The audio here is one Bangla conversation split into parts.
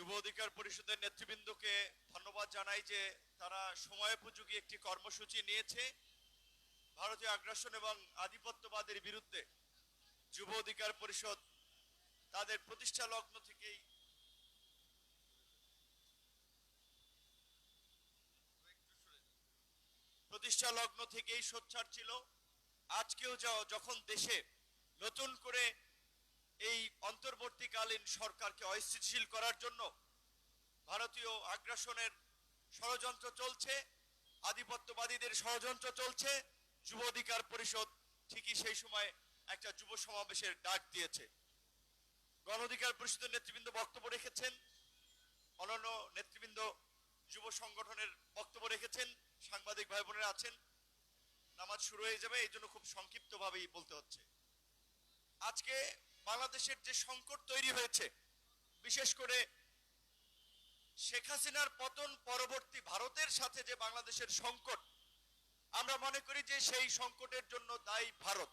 যুব অধিকার পরিষদের নেতৃবৃন্দকে ধন্যবাদ জানাই যে তারা সময়োপযোগী একটি কর্মসূচি নিয়েছে ভারতীয় আগ্রাসন এবং আধিপত্যবাদের বিরুদ্ধে। যুব অধিকার পরিষদ তাদের প্রতিষ্ঠা লগ্ন থেকেই সোচ্চার ছিল। আজকেও যখন দেশে নতুন করে এই অন্তর্বর্তীকালীন সরকারকে অস্থিতিশীল করার জন্য ভারতীয় আগ্রাসনের ষড়যন্ত্র চলছে, আধিপত্যবাদীদের ষড়যন্ত্র চলছে, যুব অধিকার পরিষদ ঠিকই সেই সময় একটা যুব সমাবেশের ডাক দিয়েছে। গণ অধিকার পরিষদের নেতৃবৃন্দ বক্তব্য রেখেছেন, অন্যান্য নেতৃবৃন্দ যুব সংগঠনের বক্তব্য রেখেছেন, সাংবাদিক ভাই বোনেরা আছেন। নামাজ শুরু হয়ে যাবে, এই জন্য খুব সংক্ষিপ্তভাবেই বলতে হচ্ছে। আজকে বাংলাদেশের যে সংকট তৈরি হয়েছে, বিশেষ করে শেখ হাসিনার পতন পরবর্তী ভারতের সাথে যে বাংলাদেশের সংকট, আমরা মনে করি যে সেই সংকটের জন্য দায়ী ভারত।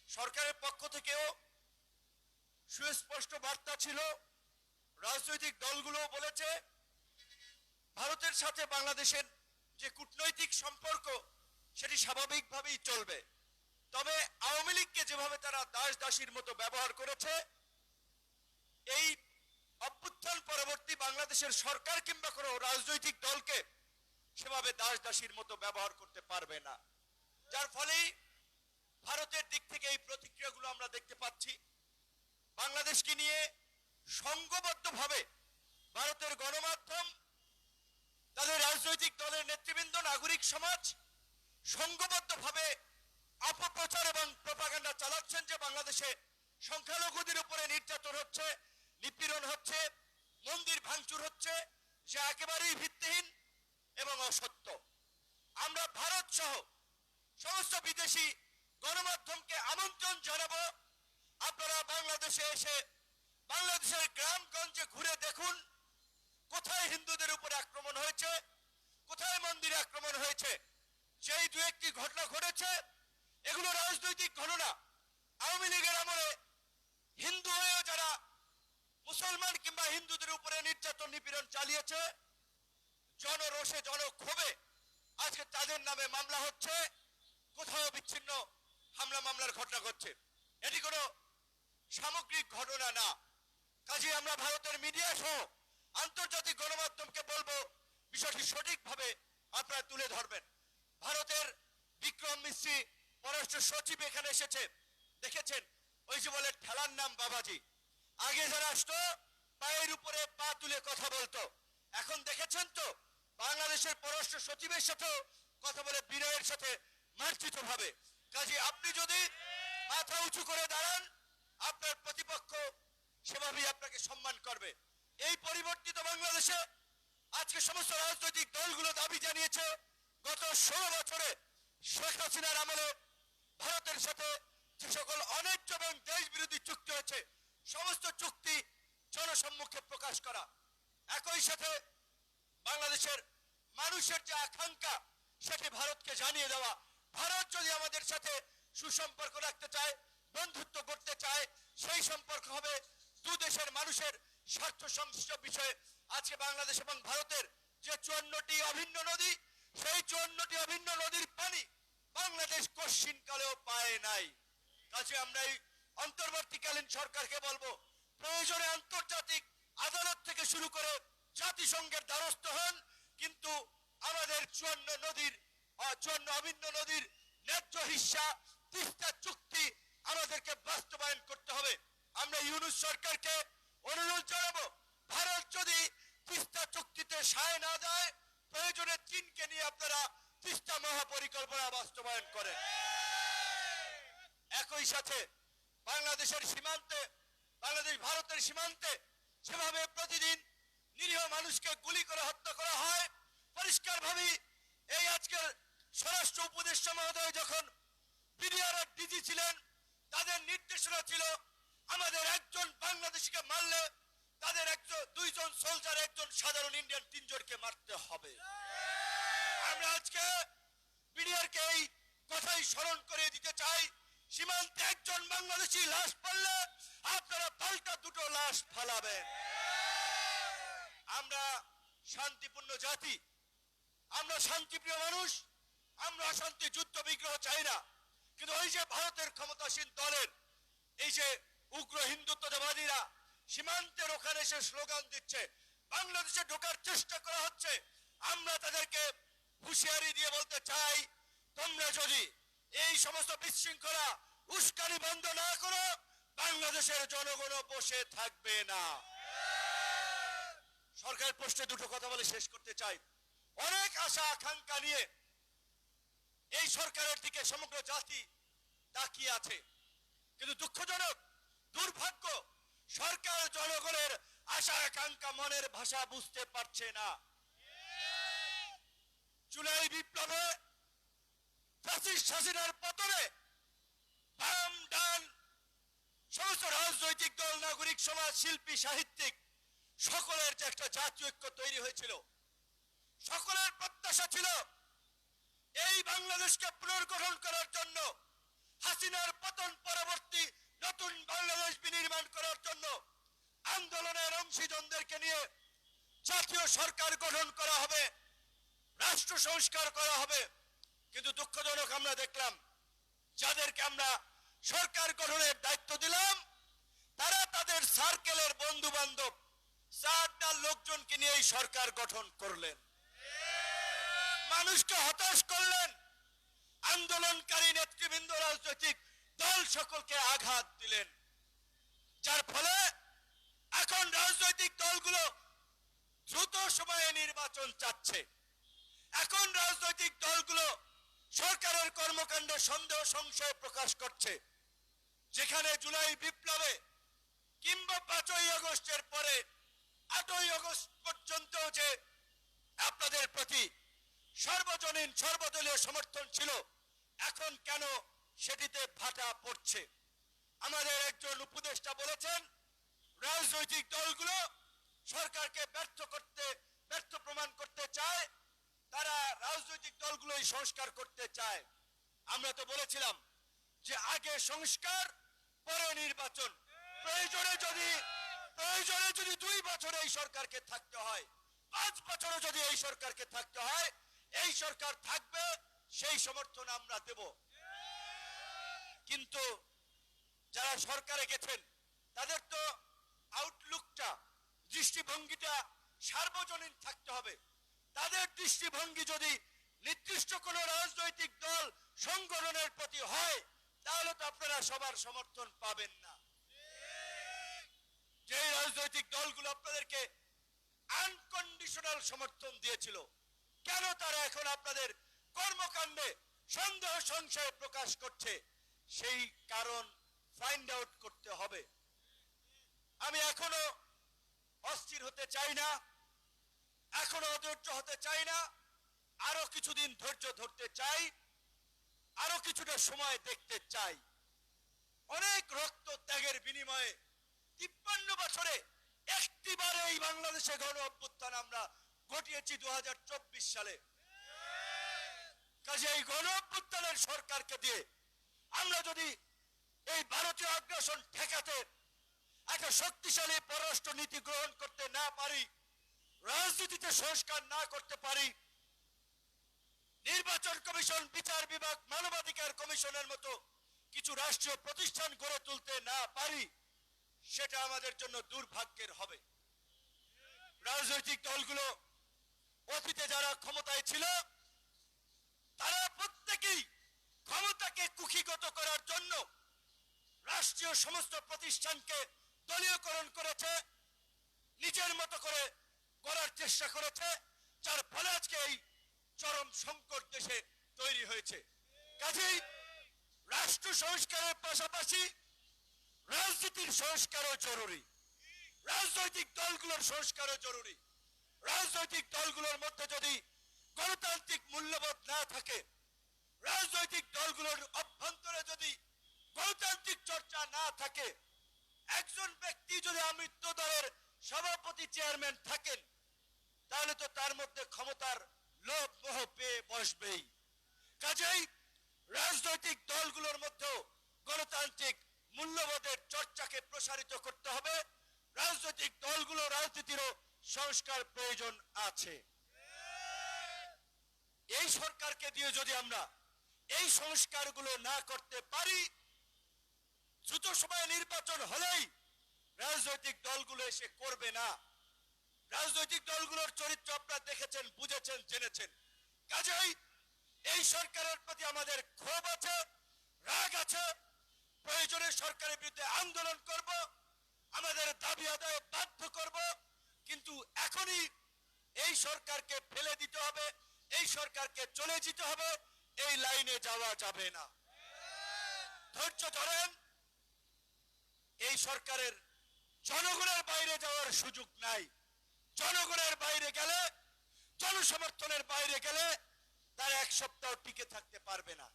সরকারের পক্ষ থেকেও সুস্পষ্ট বার্তা ছিল, রাজনৈতিক দলগুলো বলেছে ভারতের সাথে বাংলাদেশের যে কূটনৈতিক সম্পর্ক সেটি স্বাভাবিকভাবেই চলবে। তবে আওয়ামী লীগকে যেভাবে তারা দাস দাসীর মতো ব্যবহার করেছে, এই অভ্যুত্থান পরবর্তী বাংলাদেশের সরকার কিংবা কোনো রাজনৈতিক দলকে সেভাবে দাস দাসীর মতো ব্যবহার করতে পারবে না। যার ফলেই ভারতের দিক থেকে এই প্রতিক্রিয়াগুলো আমরা দেখতে পাচ্ছি। বাংলাদেশকে নিয়ে সংঘবদ্ধভাবে ভারতের গণমাধ্যম, তাদের রাজনৈতিক দলের নেতৃবৃন্দ, নাগরিক সমাজ সংঘবদ্ধভাবে অপপ্রচার এবং প্রপাগান্ডা চালাচ্ছেন যে বাংলাদেশে সংখ্যালঘুদের উপরে নির্যাতন হচ্ছে, নিপীড়ন হচ্ছে, মন্দির ভাঙচুর হচ্ছে, যা একেবারেই ভিত্তিহীন এবং অসত্য। আমরা ভারত সহ সমস্ত বিদেশি গণমাধ্যমকে আমন্ত্রণ জানাবো, আপনারা বাংলাদেশে এসে বাংলাদেশের গ্রামগঞ্জে ঘুরে দেখুন কোথায় হিন্দুদের উপরে আক্রমণ হয়েছে, কোথায় মন্দিরে আক্রমণ হয়েছে। যেই দু একটি ঘটনা ঘটেছে এগুলো রাজনৈতিক ঘটনা। আওয়ামী লীগের আমলে হিন্দু হয়েও যারা মুসলমান কিংবা হিন্দুদের উপরে নির্যাতন নিপীড়ন চালিয়েছে, জনরোষে জনক্ষোভে আজকে তাদের নামে মামলা হচ্ছে, কোথাও বিচ্ছিন্ন হামলা মামলার ঘটনা ঘটছে। এটি কোনো সামগ্রিক ঘটনা না। কাজে আমরা ভারতের মিডিয়া সহ আন্তর্জাতিক গণমাধ্যমকে বলবো বিষয়টি সঠিকভাবে আপনারা তুলে ধরবেন। ভারতের বিক্রম মিশ্রি পররাষ্ট্র সচিব এখানে এসেছে, দেখেছেন ওই যে বলে ঠেলার নাম বাবাজি। আগে যারা আসতো পায়ের উপরে পা তুলে কথা বলতো, এখন দেখেছেন তো বাংলাদেশের পররাষ্ট্র সচিবের সাথে কথা বলে বিনয়ের সাথে মার্জিত ভাবে। কাজে আপনি যদি মাথা উঁচু করে দাঁড়ান, আপনার প্রতিপক্ষ সেভাবেই আপনাকে সম্মান করবে। এই পরিবর্তিত বাংলাদেশে আজকে সমস্ত রাজনৈতিক দলগুলো দাবি জানিয়েছে, গত 16 বছরে শেখ হাসিনার আমলে ভারতের সাথে যে সকল অন্যায্য এবং দেশ বিরোধী চুক্তি হয়েছে, সমস্ত চুক্তি জনসম্মুখে প্রকাশ করা। একই সাথে বাংলাদেশের মানুষের যে আকাঙ্ক্ষা সেটি ভারতকে জানিয়ে দেওয়া। ভারত যদি আমাদের সাথে সুসম্পর্ক রাখতে চায়, বন্ধুত্ব করতে চায়, সেই সম্পর্ক হবে দু দেশের মানুষের স্বার্থ সংশ্লিষ্ট বিষয়ে। আজকে বাংলাদেশ এবং ভারতের যে 54টি অভিন্ন নদী, সেই 54টি অভিন্ন নদীর পানি বাংলাদেশ কশিনকালেও পায় নাই। কাজে আমরা এই অন্তর্বর্তীকালীন সরকারকে বলবো, প্রয়োজনে আন্তর্জাতিক আদালত থেকে শুরু করে জাতিসংঘের দ্বারস্থ হন, কিন্তু আমাদের 54 অভিন্ন নদীর ন্যায্য হিস্সা তিস্তা চুক্তি আমাদেরকে বাস্তবায়ন করতে হবে। আমরা ইউনূস সরকারকে অনুরোধ জানাবো, ভারত যদি তিস্তা চুক্তিতে সায় না দেয়, প্রয়োজনে চীনকে নিয়ে আপনারা তিস্তা মহাপরিকল্পনা বাস্তবায়ন করেন। একই সাথে বাংলাদেশের সীমান্তে, বাংলাদেশ ভারতের সীমান্তে যেভাবে প্রতিদিন নিরীহ মানুষকে গুলি করে হত্যা করা হয়, পরিষ্কার ভাবে এই আজকের স্বরাষ্ট্র উপদেষ্টা মহোদয় যখন বিডিআর ডিজি ছিলেন, তাদের নির্দেশনা ছিল আমাদের একজন বাংলাদেশিকে মারলে তাদের দুইজন সোলজার, একজন সাধারণ ইন্ডিয়ান, 3 জনকে মারতে হবে। আমরা আজকে বিডিআরকে এই কথাই স্মরণ করে দিতে চাই, সীমান্তে একজন বাংলাদেশি লাশ পড়লে আপনারা পাল্টা 2টো লাশ ফালাবেন। আমরা শান্তিপূর্ণ জাতি, আমরা শান্তিপ্রিয় মানুষ, আমরা অশান্তি যুদ্ধ বিগ্রহ চাই না। কিন্তু ওই যে ভারতের ক্ষমতাসীন দলের এই যে উগ্র হিন্দুত্ববাদীরা সীমান্তের ওখানে এসে স্লোগান দিচ্ছে, বাংলাদেশে ঢোকার চেষ্টা করা হচ্ছে, আমরা তাদেরকে হুঁশিয়ারি দিয়ে বলতে চাই, তোমরা যদি এই সমস্ত বিশৃঙ্খলা উস্কানি বন্ধ না করো, বাংলাদেশের জনগণ বসে থাকবে না। সরকার প্রশ্নে দুটো কথা বলে শেষ করতে চাই। অনেক আশা আকাঙ্ক্ষা নিয়ে এই সরকারের দিকে সমগ্র জাতি তাকিয়ে আছে, কিন্তু দুঃখজনক, দুর্ভাগ্য, সরকার জনগণের আশা আকাঙ্ক্ষা মনের ভাষা বুঝতে পারছে না। জুলাই বিপ্লবে ফ্যাসিস্ট হাসিনার পতনে বাম ডান সমস্ত রাজনৈতিক দল, নাগরিক সমাজ, শিল্পী, সাহিত্যিক সকলের যে একটা জাতীয় ঐক্য তৈরি হয়েছিল, সকলের প্রত্যাশা ছিল এই বাংলাদেশকে পুনর্গঠন করার জন্য, হাসিনার পতন পরবর্তী নতুন বাংলাদেশ বিনির্মাণ করার জন্য আন্দোলনের অংশীজনদেরকে নিয়ে জাতীয় সরকার গঠন করা হবে, রাষ্ট্র সংস্কার করা হবে। কিন্তু দুঃখজনক, আমরা দেখলাম যাদেরকে আমরা সরকার গঠনের দায়িত্ব দিলাম, তারা তাদের সার্কেলের বন্ধু বান্ধব 4টা লোকজনকে নিয়ে এই সরকার গঠন করলেন, মানুষকে হতাশ করলেন, আন্দোলনকারী নেতৃবৃন্দ, রাজনৈতিক দল সকলকে আঘাত দিলেন, যার ফলে এখন রাজনৈতিক দলগুলো দ্রুত সময়ে নির্বাচন চাচ্ছে। এখন রাজনৈতিক দলগুলো সরকারের কর্মকাণ্ডে সন্দেহ সংশয় প্রকাশ করছে। যেখানে জুলাই বিপ্লবে কিংবা 5ই আগস্টের পরে 8ই আগস্ট পর্যন্ত যে আপনাদের প্রতি সর্বজনীন সর্বদলীয় সমর্থন ছিল, এখন কেন সেটিতে ভাটা পড়ছে? আমাদের একজন উপদেষ্টা বলেছেন, রাজনৈতিক দলগুলো সরকারকে ব্যর্থ প্রমাণ করতে চায়, তারা রাজনৈতিক দলগুলোই সংস্কার করতে চায়। আমরা তো বলেছিলাম যে আগে সংস্কার পরে নির্বাচন, প্রয়োজনে যদি 2 বছর এই সরকারকে থাকতে হয়, 5 বছরও যদি এই সরকারকে থাকতে হয়, এই সরকার থাকবে, সেই সমর্থন আমরা দেব। কিন্তু যারা সরকারে গেছেন তাদের তো আউটলুকটা, দৃষ্টিভঙ্গিটা সার্বজনীন থাকতে হবে। তাদের দৃষ্টিভঙ্গি যদি নির্দিষ্ট কোনো রাজনৈতিক দল সংগঠনের প্রতি হয়, তাহলে তো আপনারা সবার সমর্থন পাবেন না। যে রাজনৈতিক দলগুলো আপনাদেরকে আনকন্ডিশনাল সমর্থন দিয়েছিল, কেন তারা এখন আপনাদের কর্মকাণ্ডে সন্দেহ সংশয় প্রকাশ করছে? সেই কারণ ফাইন্ড আউট করতে হবে। আমি এখনো অস্থির হতে চাই না, এখনো অধৈর্য হতে চাই না, আরো কিছুদিন ধৈর্য ধরতে চাই, আরো কিছুটা সময় দেখতে চাই। অনেক রক্ত ত্যাগের বিনিময়ে 53 বছরে একটিবার এই বাংলাদেশে গণ অভ্যুত্থান আমরা ঘটিয়েছি 2024 সালে। কাজে এই গণ অভ্যুত্থানের সরকারকে দিয়ে আমরা যদি এই ভারতীয় আগ্রাসন ঠেকাতে একটা শক্তিশালী পররাষ্ট্র নীতি গ্রহণ করতে না পারি, রাজনীতিতে সংস্কার না করতে পারি, নির্বাচন কমিশন, বিচার বিভাগ, মানবাধিকার কমিশনের মতো কিছু রাষ্ট্রীয় প্রতিষ্ঠান গড়ে তুলতে না পারি, সেটা আমাদের জন্য দুর্ভাগ্যের হবে। রাজনৈতিক দলগুলো অতীতে যারা ক্ষমতায় ছিল, তারা প্রত্যেকেই ক্ষমতাকে কুক্ষিগত করার জন্য রাষ্ট্রীয় সমস্ত প্রতিষ্ঠানকে দলীয়করণ করেছে, নিজের মতো করে করার চেষ্টা করেছে, যার ফলে আজকে এই চরম সংকট দেশে তৈরি হয়েছে। কাজেই রাষ্ট্র সংস্কারের পাশাপাশি রাজনীতির সংস্কারও জরুরি, রাজনৈতিক দলগুলোর সংস্কারও জরুরি। রাজনৈতিক দলগুলোর মধ্যে যদি গণতান্ত্রিক মূল্যবোধ না থাকে, রাজনৈতিক দলগুলোর অভ্যন্তরে যদি গণতান্ত্রিক চর্চা না থাকে, একজন ব্যক্তি যদি আমৃত্য দলের সভাপতি, চেয়ারম্যান থাকেন, তাহলে তো তার মধ্যে ক্ষমতার লোভ মোহ পেয়ে বসবেই। কাজেই রাজনৈতিক দলগুলোর মধ্যেও গণতান্ত্রিক মূল্যবোধের চর্চাকে প্রসারিত করতে হবে। রাজনৈতিক দলগুলো রাজনীতিরও সংস্কার প্রয়োজন আছে। এই সরকারকে দিয়ে যদি আমরা এই সংস্কারগুলো না করতে পারি, দ্রুত সময়ে নির্বাচন হলেই রাজনৈতিক দলগুলো এসে করবে না। রাজনৈতিক দলগুলোর চরিত্র আপনারা দেখেছেন, বুঝেছেন, জেনেছেন। কাজেই এই সরকারের প্রতি আমাদের ক্ষোভ আছে, রাগ আছে। প্রয়োজনে সরকারের বিরুদ্ধে আন্দোলন করব, আমাদের দাবি আদায়ে বাধ্য করব। কিন্তু এখনই এই সরকারকে ফেলে দিতে হবে, এই সরকারকে চলে যেতে হবে, এই লাইনে যাওয়া যাবে না। ধৈর্য ধরেন। এই সরকারের জনগণের বাইরে যাওয়ার সুযোগ নাই। জনগণের বাইরে গেলে, জনসমর্থনের বাইরে গেলে তারা এক সপ্তাহ টিকে থাকতে পারবে না।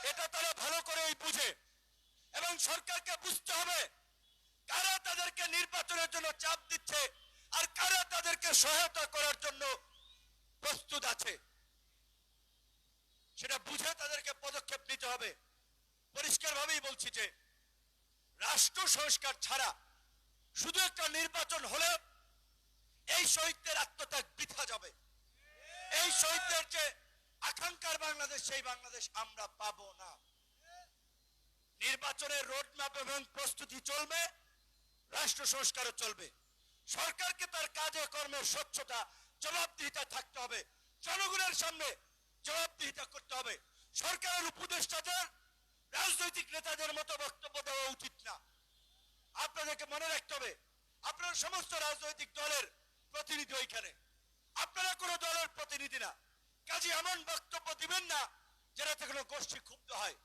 এটা তারা ভালো করেই বুঝে এবং সরকারকে বুঝতে হবে কারা তাদেরকে নির্বাচনের জন্য চাপ দিচ্ছে আর কারা তাদেরকে সহায়তা করার জন্য প্রস্তুত আছে। সেটা বুঝে তাদেরকে পদক্ষেপ নিতে হবে। পরিষ্কারভাবেই বলছি যে রাষ্ট্র সংস্কার ছাড়া শুধু একটা নির্বাচন হলে এই শহীদদের আত্মত্যাগ বৃথা যাবে। এই শহীদদের যে আকাঙ্ক্ষার বাংলাদেশ, সেই বাংলাদেশ আমরা পাবো না। নির্বাচনের রোডম্যাপ এবং প্রস্তুতি চলবে, রাষ্ট্র সংস্কারও চলবে। সরকারকে তার কাজে কর্মে স্বচ্ছতা, জবাবদিহিতা থাকতে হবে। জনগণের সামনে জবাবদিহিতা করতে হবে। সরকারের উপদেষ্টাদের রাজনৈতিক নেতাদের মতো বক্তব্য দেওয়া উচিত না। আপনাদেরকে মনে রাখতে হবে, আপনার সমস্ত রাজনৈতিক দলের প্রতিনিধি ওইখানে, আপনারা কোনো দলের প্রতিনিধি না। কাজে এমন বক্তব্য দিবেন না যেটাতে কোনো গোষ্ঠী ক্ষুব্ধ হয়,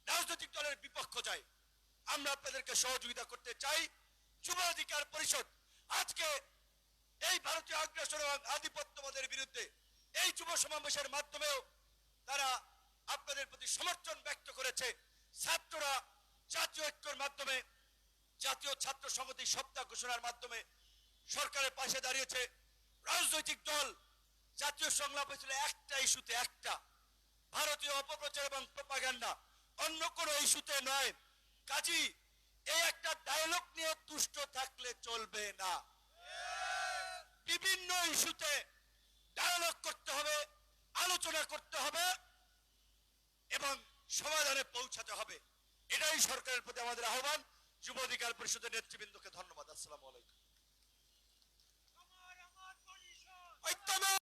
রাজনৈতিক দলের বিপক্ষ যায়। আমরা আপনাদেরকে সহযোগিতা করতে চাই। যুব অধিকার পরিষদ আজকে এই ভারতীয় আগ্রাসন এবং আধিপত্যবাদের বিরুদ্ধে এই যুব সমাবেশের মাধ্যমেও তারা আপনাদের প্রতি সমর্থন ব্যক্ত করেছে। ছাত্ররা জাতীয় ঐক্যের মাধ্যমে, জাতীয় ছাত্র সংহতি সপ্তাহ ঘোষণার মাধ্যমে সরকারের পাশে দাঁড়িয়েছে। রাজনৈতিক দল জাতীয় সংলাপ হয়েছিল একটা ইস্যুতে, একটা ভারতীয় অপপ্রচার এবং প্রপাগান্ডা, অন্য কোনো ইস্যুতে নয়। কাজী এই একটা ডায়লগ নিয়ে তুষ্ট থাকলে চলবে না। বিভিন্ন ইস্যুতে ডায়লগ করতে হবে, আলোচনা করতে হবে এবং সমাধানে পৌঁছাতে হবে। এটাই সরকারের প্রতি আমাদের আহ্বান। যুব অধিকার পরিষদের নেতৃবৃন্দকে ধন্যবাদ। আসসালামু আলাইকুম।